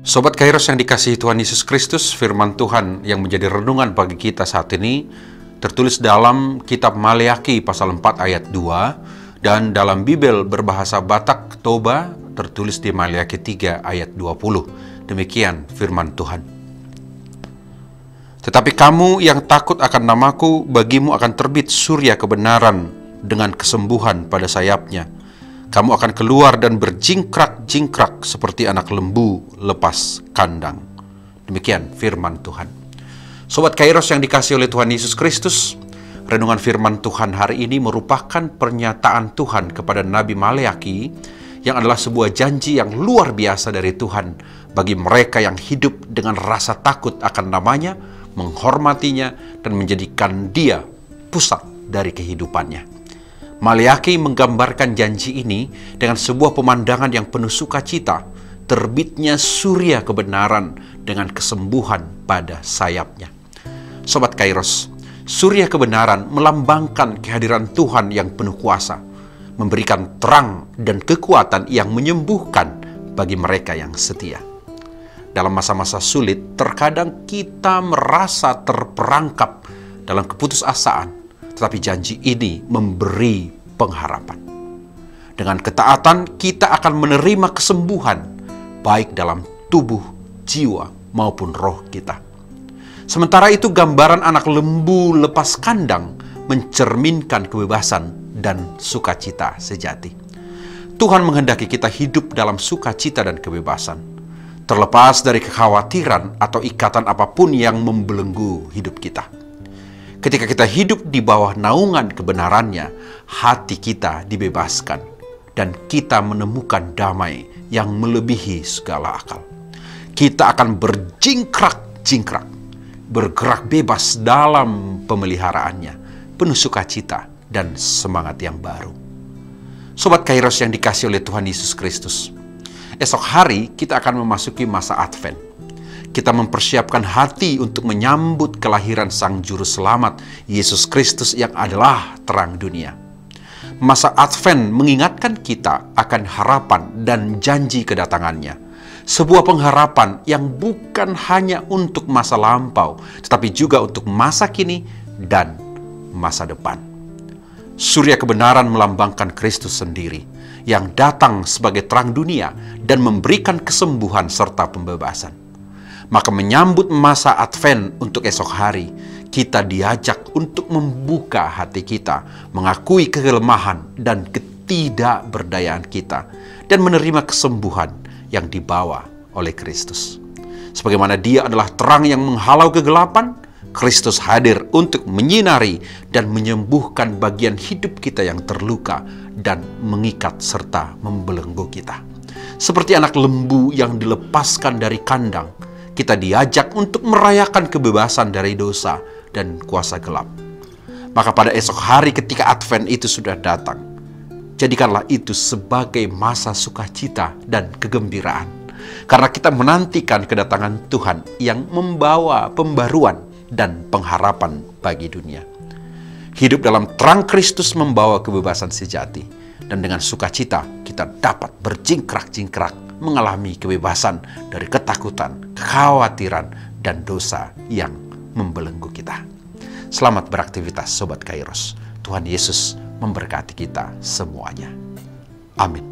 Sobat Kairos yang dikasihi Tuhan Yesus Kristus, firman Tuhan yang menjadi renungan bagi kita saat ini tertulis dalam kitab Maleakhi pasal 4 ayat 2 dan dalam Bible berbahasa Batak Toba tertulis di Maleakhi 3 ayat 20. Demikian firman Tuhan. Tetapi kamu yang takut akan namaku, bagimu akan terbit surya kebenaran dengan kesembuhan pada sayapnya. Kamu akan keluar dan berjingkrak-jingkrak seperti anak lembu lepas kandang. Demikian firman Tuhan. Sobat Kairos yang dikasihi oleh Tuhan Yesus Kristus, renungan firman Tuhan hari ini merupakan pernyataan Tuhan kepada Nabi Maleakhi yang adalah sebuah janji yang luar biasa dari Tuhan bagi mereka yang hidup dengan rasa takut akan namanya, menghormatinya, dan menjadikan dia pusat dari kehidupannya. Maleakhi menggambarkan janji ini dengan sebuah pemandangan yang penuh sukacita, terbitnya surya kebenaran dengan kesembuhan pada sayapnya. Sobat Kairos, surya kebenaran melambangkan kehadiran Tuhan yang penuh kuasa, memberikan terang dan kekuatan yang menyembuhkan bagi mereka yang setia. Dalam masa-masa sulit, terkadang kita merasa terperangkap dalam keputusasaan, tetapi janji ini memberi pengharapan. Dengan ketaatan, kita akan menerima kesembuhan, baik dalam tubuh, jiwa, maupun roh kita. Sementara itu, gambaran anak lembu lepas kandang mencerminkan kebebasan dan sukacita sejati. Tuhan menghendaki kita hidup dalam sukacita dan kebebasan, terlepas dari kekhawatiran atau ikatan apapun yang membelenggu hidup kita. Ketika kita hidup di bawah naungan kebenarannya, hati kita dibebaskan dan kita menemukan damai yang melebihi segala akal. Kita akan berjingkrak-jingkrak, bergerak bebas dalam pemeliharaannya, penuh sukacita dan semangat yang baru. Sobat Kairos yang dikasihi oleh Tuhan Yesus Kristus, esok hari kita akan memasuki masa Advent. Kita mempersiapkan hati untuk menyambut kelahiran Sang Juru Selamat, Yesus Kristus yang adalah terang dunia. Masa Advent mengingatkan kita akan harapan dan janji kedatangannya. Sebuah pengharapan yang bukan hanya untuk masa lampau, tetapi juga untuk masa kini dan masa depan. Surya kebenaran melambangkan Kristus sendiri, yang datang sebagai terang dunia dan memberikan kesembuhan serta pembebasan. Maka menyambut masa Advent untuk esok hari, kita diajak untuk membuka hati kita, mengakui kelemahan dan ketidakberdayaan kita, dan menerima kesembuhan yang dibawa oleh Kristus. Sebagaimana Dia adalah terang yang menghalau kegelapan, Kristus hadir untuk menyinari dan menyembuhkan bagian hidup kita yang terluka dan mengikat serta membelenggu kita. Seperti anak lembu yang dilepaskan dari kandang, kita diajak untuk merayakan kebebasan dari dosa dan kuasa gelap. Maka pada esok hari ketika Advent itu sudah datang, jadikanlah itu sebagai masa sukacita dan kegembiraan. Karena kita menantikan kedatangan Tuhan yang membawa pembaruan dan pengharapan bagi dunia. Hidup dalam terang Kristus membawa kebebasan sejati. Dan dengan sukacita kita dapat berjingkrak-jingkrak mengalami kebebasan dari ketakutan, kekhawatiran, dan dosa yang membelenggu kita. Selamat beraktivitas Sobat Kairos. Tuhan Yesus memberkati kita semuanya. Amin.